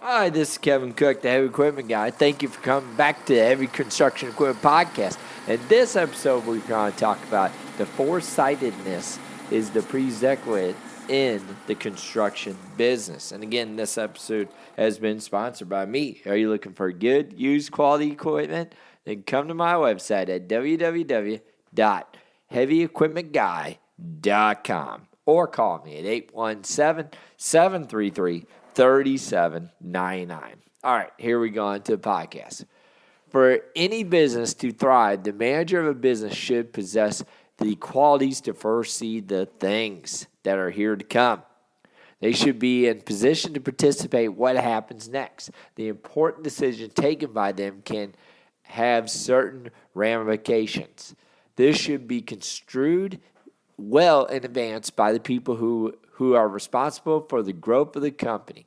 Hi, this is Kevin Cook, the Heavy Equipment Guy. Thank you for coming back to the Heavy Construction Equipment Podcast. In this episode, we're going to talk about the foresightedness is the prerequisite in the construction business. And again, this episode has been sponsored by me. Are you looking for good, used, quality equipment? Then come to my website at www.heavyequipmentguy.com or call me at 817-733-3799. All right, here we go into the podcast. For any business to thrive, the manager of a business should possess the qualities to foresee the things that are here to come. They should be in position to participate what happens next. The important decision taken by them can have certain ramifications. This should be construed well in advance by the people who are responsible for the growth of the company.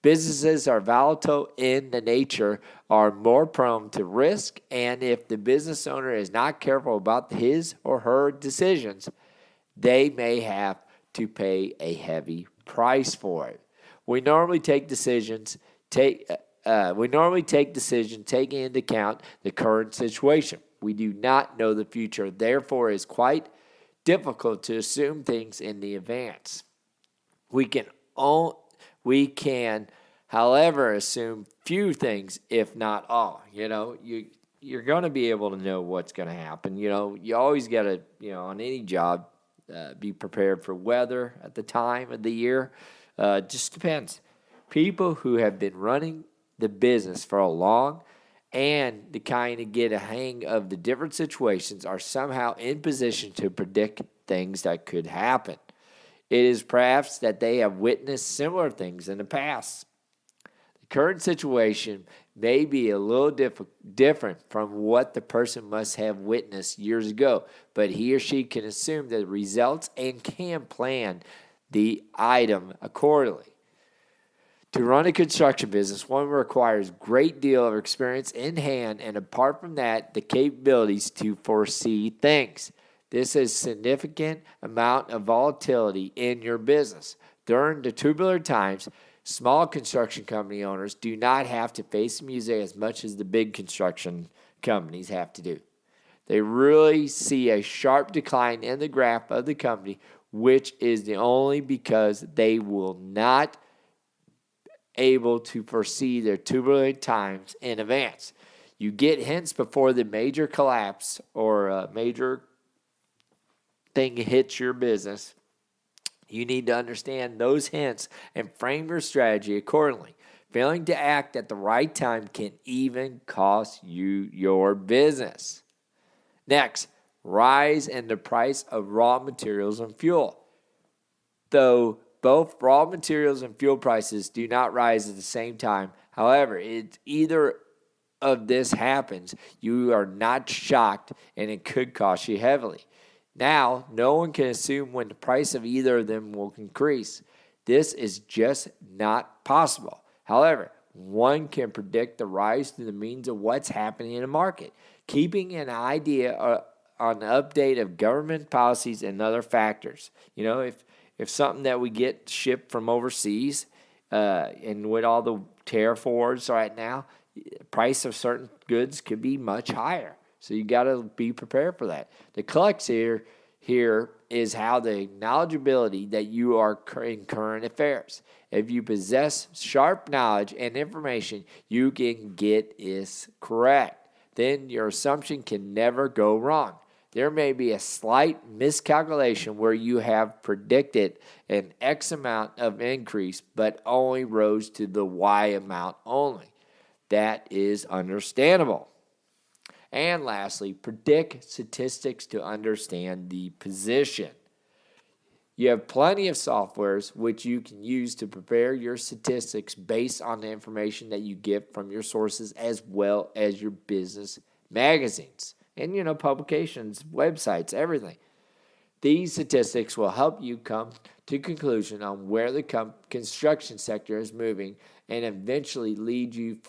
Businesses are volatile in the nature, are more prone to risk, and if the business owner is not careful about his or her decisions, they may have to pay a heavy price for it. We normally take decisions taking into account the current situation. We do not know the future, therefore it is quite difficult to assume things in the advance. We can, however, assume few things, if not all. You're going to be able to know what's going to happen. You always got to, on any job, be prepared for weather at the time of the year. Just depends. People who have been running the business for a long and to kind of get a hang of the different situations are somehow in position to predict things that could happen. It is perhaps that they have witnessed similar things in the past. The current situation may be a little different from what the person must have witnessed years ago, but he or she can assume the results and can plan the item accordingly. To run a construction business, one requires a great deal of experience in hand, and apart from that, the capabilities to foresee things. This is a significant amount of volatility in your business. During the turbulent times, small construction company owners do not have to face the music as much as the big construction companies have to do. They really see a sharp decline in the graph of the company, which is the only because they will not able to foresee their turbulent times in advance. You get hints before the major collapse or a major thing hits your business. You need to understand those hints and frame your strategy accordingly. Failing to act at the right time can even cost you your business. Next, rise in the price of raw materials and fuel. Though both raw materials and fuel prices do not rise at the same time. However, if either of this happens, you are not shocked and it could cost you heavily. Now, no one can assume when the price of either of them will increase. This is just not possible. However, one can predict the rise through the means of what's happening in the market, keeping an idea on the update of government policies and other factors. If something that we get shipped from overseas, and with all the tariff wars right now, price of certain goods could be much higher. So you got to be prepared for that. The crux here is how the knowledgeability that you are in current affairs. If you possess sharp knowledge and information you can get is correct, then your assumption can never go wrong. There may be a slight miscalculation where you have predicted an X amount of increase, but only rose to the Y amount only. That is understandable. And lastly, predict statistics to understand the position. You have plenty of softwares which you can use to prepare your statistics based on the information that you get from your sources as well as your business magazines. And, publications, websites, everything. These statistics will help you come to conclusion on where the construction sector is moving and eventually lead you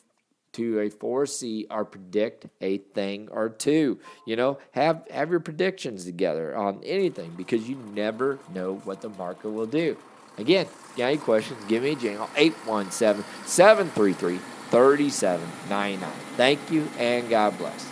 to a foresee or predict a thing or two. Have your predictions together on anything because you never know what the market will do. Again, got any questions, give me a jingle, 817-733-3799. Thank you, and God bless.